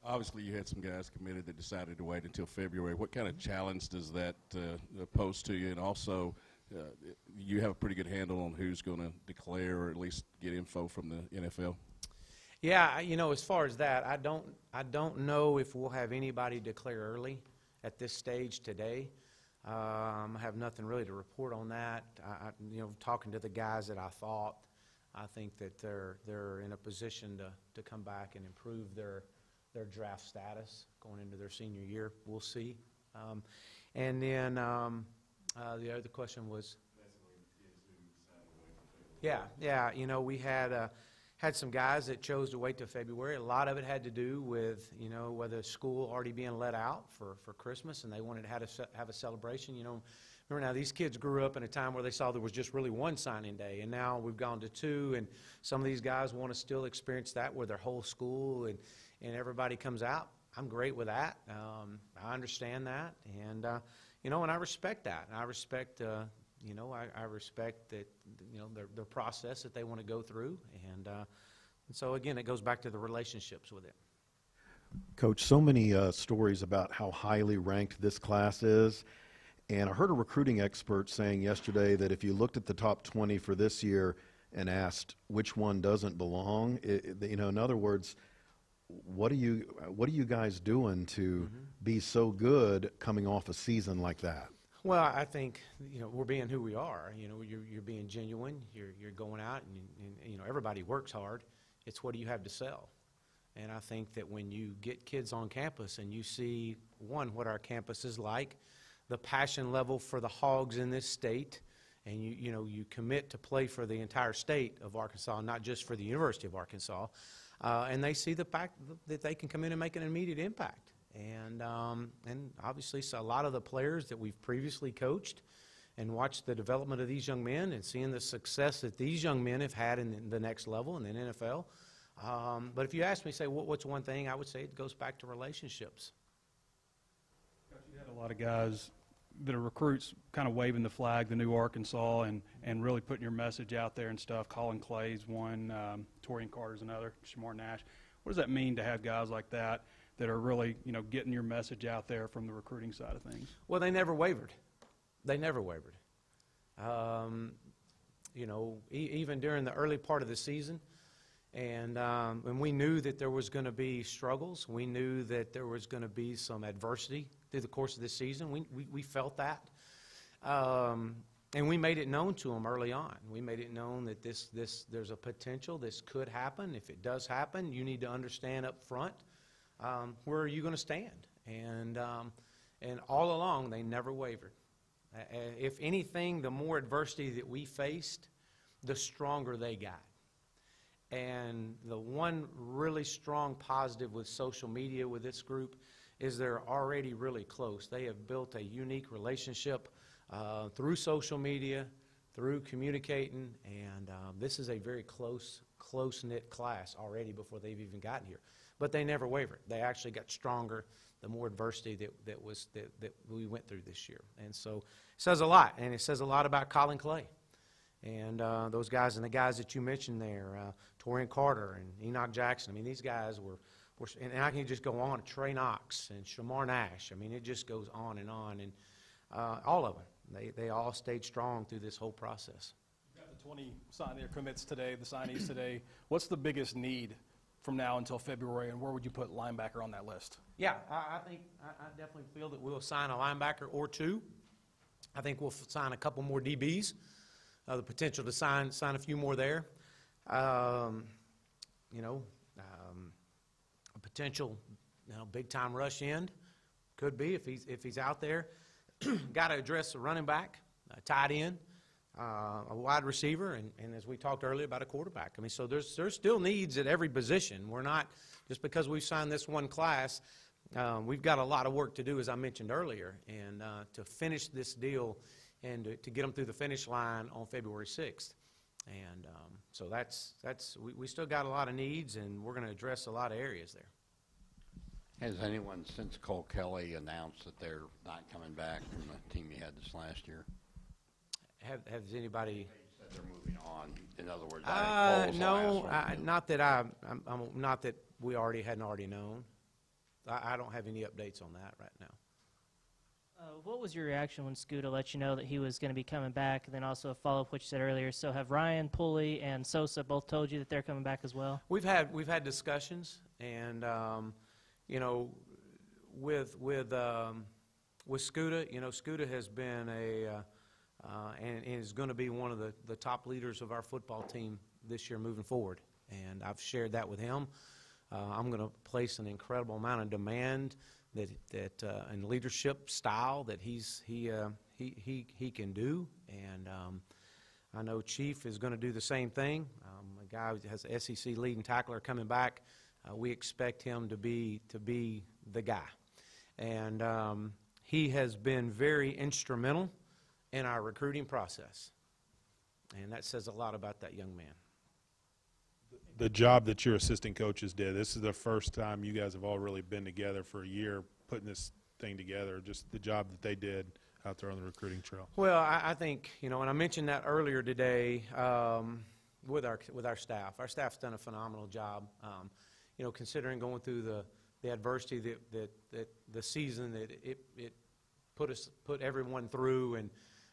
Obviously, you had some guys committed that decided to wait until February. What kind of challenge does that pose to you? And also, you have a pretty good handle on who's going to declare or at least get info from the NFL? Yeah, as far as that, I don't know if we'll have anybody declare early at this stage today. I have nothing really to report on that. Talking to the guys that I think that they're in a position to come back and improve their draft status going into their senior year. We'll see. And then the other question was. Yeah. We had some guys that chose to wait till February. A lot of it had to do with, whether school already being let out for Christmas and they wanted to have a celebration. Remember now, these kids grew up in a time where they saw there was just really one signing day, and now we've gone to two, and some of these guys want to still experience that where their whole school and everybody comes out. I'm great with that. I understand that, and and I respect that. I respect I respect that, their process that they want to go through. And so, again, it goes back to the relationships with it. Coach, so many stories about how highly ranked this class is. And I heard a recruiting expert saying yesterday that if you looked at the top 20 for this year and asked which one doesn't belong, in other words, what are you guys doing to be so good coming off a season like that? Well, I think we're being who we are. You're being genuine. You're going out, and everybody works hard. It's what do you have to sell? And I think that when you get kids on campus and you see what our campus is like, the passion level for the Hogs in this state, and you commit to play for the entire state of Arkansas, not just for the University of Arkansas, and they see the fact that they can come in and make an immediate impact. And obviously, so a lot of the players that we've previously coached and watched the development of these young men and seeing the success that these young men have had in the next level in the NFL. But if you ask me, say, what's one thing, I would say it goes back to relationships. Coach, you had a lot of guys that are recruits kind of waving the flag, the new Arkansas, and really putting your message out there and stuff. Colin Clay's one, Torian Carter's another, Shamar Nash. What does that mean to have guys like that are really, getting your message out there from the recruiting side of things? Well, they never wavered. They never wavered. Even during the early part of the season, and we knew that there was going to be struggles. We knew that there was going to be some adversity through the course of this season. We felt that. And we made it known to them early on. We made it known that there's a potential, this could happen. If it does happen, you need to understand up front where are you going to stand. And all along, they never wavered. If anything, the more adversity that we faced, the stronger they got. And the one really strong positive with social media with this group is they're already really close. They have built a unique relationship through social media, through communicating, and this is a very close-knit class already before they've even gotten here. But they never wavered. They actually got stronger the more adversity that we went through this year. And so it says a lot, and it says a lot about Colin Clay and those guys and the guys that you mentioned there, Torian Carter and Enoch Jackson. I mean, these guys were and I can just go on, Trey Knox and Shamar Nash. I mean, it just goes on, and all of them. They all stayed strong through this whole process. You've got the 20 commits today, the signees today. What's the biggest need from now until February, and where would you put linebacker on that list? Yeah, I think I definitely feel that we'll sign a linebacker or two. I think we'll sign a couple more DBs. The potential to sign a few more there. A potential, big-time rush end could be if he's out there. Got to address a running back, a tight end, a wide receiver, and as we talked earlier about a quarterback. I mean, so there's still needs at every position. We're not just because we've signed this one class. We've got a lot of work to do, as I mentioned earlier, and to finish this deal and to get them through the finish line on February 6th. And so we still got a lot of needs, and we're going to address a lot of areas there. Has anyone since Kol Kelly announced that they're not coming back from the team you had this last year? Has anybody? They said they're moving on. In other words, no, not that not that we hadn't already known. I don't have any updates on that right now. What was your reaction when Scooter let you know that he was going to be coming back? And then also a follow-up what you said earlier. So have Ryan, Pulley, and Sosa both told you that they're coming back as well? We've had discussions, and you know, with Scooter, you know, Scooter has been and is going to be one of the top leaders of our football team this year moving forward. And I've shared that with him. I'm going to place an incredible amount of demand that and leadership style that he can do, and I know Chief is going to do the same thing. A guy who has an SEC leading tackler coming back, we expect him to be the guy, and he has been very instrumental in our recruiting process, and that says a lot about that young man. The job that your assistant coaches did, this is the first time you guys have all really been together for a year putting this thing together, just the job that they did out there on the recruiting trail. Well, I think, you know, and I mentioned that earlier today with our staff. Our staff's done a phenomenal job, you know, considering going through the adversity that the season that it put everyone through, and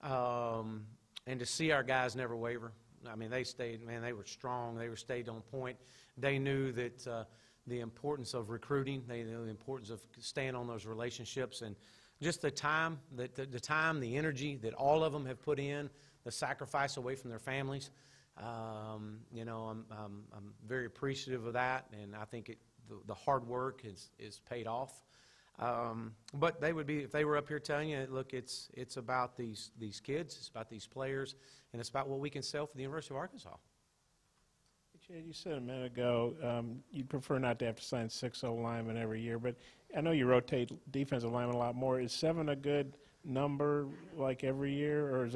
to see our guys never waver. I mean, they stayed, man, they were strong. They stayed on point. They knew that the importance of recruiting. They knew the importance of staying on those relationships, and just the time, the energy that all of them have put in, the sacrifice away from their families. You know, I'm very appreciative of that, and I think the hard work is paid off. But they would be, if they were up here telling you, look, it's about these kids, it's about these players, and it's about what we can sell for the University of Arkansas. Chad, you said a minute ago you'd prefer not to have to sign 6 linemen every year, but I know you rotate defensive linemen a lot more. Is 7 a good number like every year, or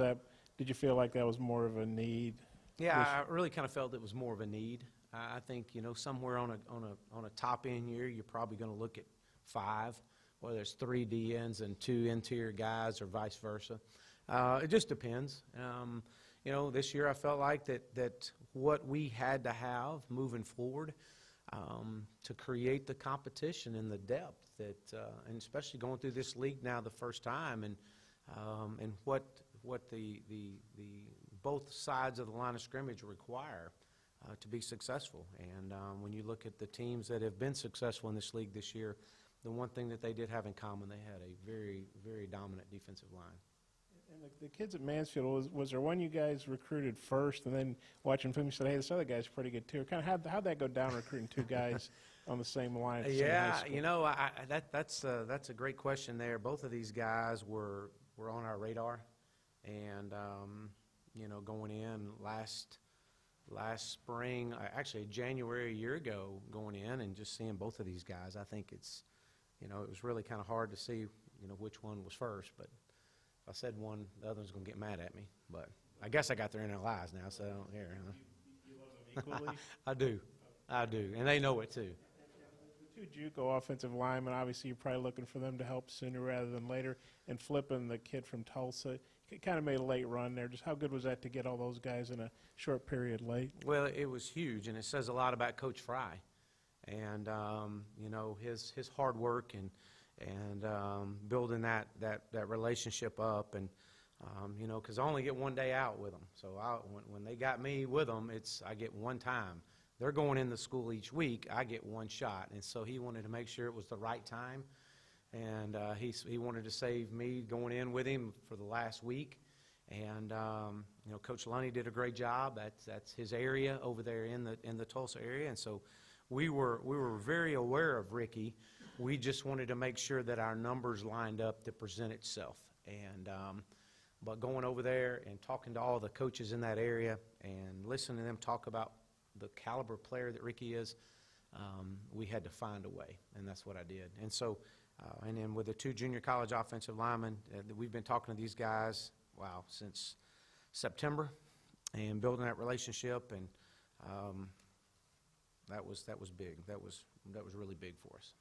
did you feel like that was more of a need? Yeah, I really kind of felt it was more of a need. I think, you know, somewhere on a top end year, you're probably going to look at 5, whether it's 3 DNs and 2 interior guys or vice versa. It just depends. You know, this year I felt like that what we had to have moving forward to create the competition and the depth and especially going through this league now the first time, and what the both sides of the line of scrimmage require to be successful. And when you look at the teams that have been successful in this league this year, the one thing that they did have in common, they had a very, very dominant defensive line. And the kids at Mansfield, was there one you guys recruited first, and then watching film you said, hey, this other guy's pretty good too? Kind of how'd that go down, recruiting 2 guys on the same line? At the same high school? You know, that's a great question there. Both of these guys were on our radar, and you know, going in last spring, actually January a year ago, going in and just seeing both of these guys, I think it's, you know, it was really kind of hard to see, you know, which one was first. But if I said one, the other one's going to get mad at me. But I guess I got their inner lies now, so I don't care. Huh? You love them equally? I do, and they know it too. The 2 JUCO offensive linemen, obviously you're probably looking for them to help sooner rather than later, and flipping the kid from Tulsa. Kind of made a late run there. Just how good was that to get all those guys in a short period late? Well, it was huge, and it says a lot about Coach Fry, and you know, his hard work and building that relationship up, and you know, because I only get 1 day out with them. So when they got me with them, I get 1 time. They're going into school each week. I get 1 shot, and so he wanted to make sure it was the right time. And he wanted to save me going in with him for the last week, and you know, Coach Lunny did a great job. That's his area over there in the Tulsa area, and so we were very aware of Ricky. We just wanted to make sure that our numbers lined up to present itself. And but going over there and talking to all the coaches in that area and listening to them talk about the caliber player that Ricky is, we had to find a way, and that's what I did. And so. And then with the 2 junior college offensive linemen, we've been talking to these guys, since September, and building that relationship, and that was big. That was really big for us.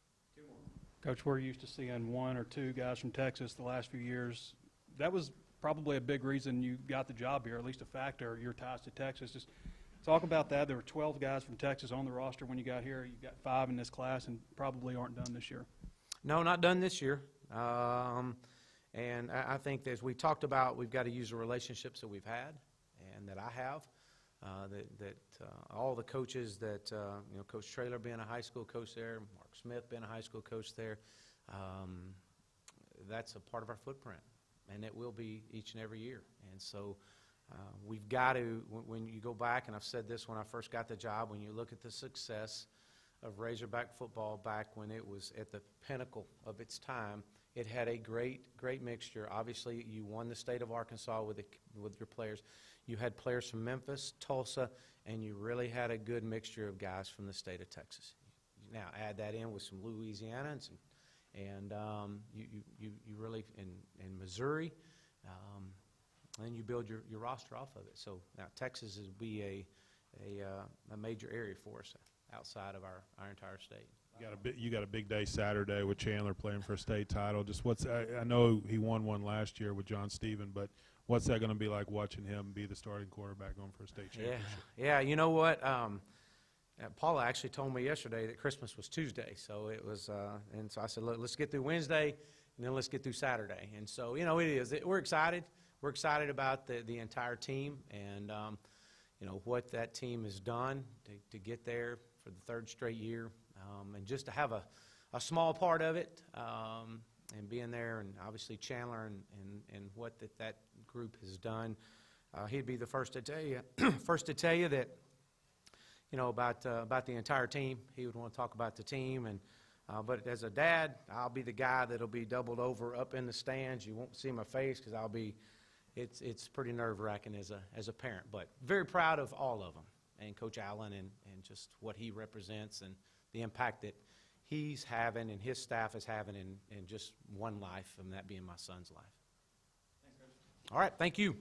Coach, we're used to seeing 1 or 2 guys from Texas the last few years. That was probably a big reason you got the job here, at least a factor, your ties to Texas. Just Talk about that. There were 12 guys from Texas on the roster when you got here. You've got 5 in this class and probably aren't done this year. No, not done this year. And I think that as we talked about, we've got to use the relationships that we've had and that I have. All the coaches that, Coach Traylor being a high school coach there, Mark Smith being a high school coach there, that's a part of our footprint, and it will be each and every year. And so we've got to, when you go back, and I've said this when I first got the job, when you look at the success of Razorback football back when it was at the pinnacle of its time, it had a great mixture. Obviously, you won the state of Arkansas with your players. You had players from Memphis, Tulsa, and you really had a good mixture of guys from the state of Texas. Now add that in with some Louisianans and you really in Missouri, and you build your roster off of it. So now Texas will be a major area for us outside of our entire state. You got a big day Saturday with Chandler playing for a state title. Just I know he won one last year with John Stephen, but what's that going to be like watching him be the starting quarterback going for a state championship? Yeah. You know what? Paula actually told me yesterday that Christmas was Tuesday, so it was. And so I said, look, let's get through Wednesday, and then let's get through Saturday. And so it is. We're excited. We're excited about the entire team, and what that team has done to get there for the 3rd straight year. And just to have a small part of it, and being there, and obviously Chandler and what that group has done, he'd be the first to tell you that about the entire team. He would want to talk about the team, and but as a dad, I'll be the guy that'll be doubled over up in the stands. You won't see my face because I'll be. It's pretty nerve-wracking as a parent, but very proud of all of them, and Coach Allen and just what he represents and the impact that he's having and his staff is having in just one life, and that being my son's life. Thanks, Coach. All right, thank you.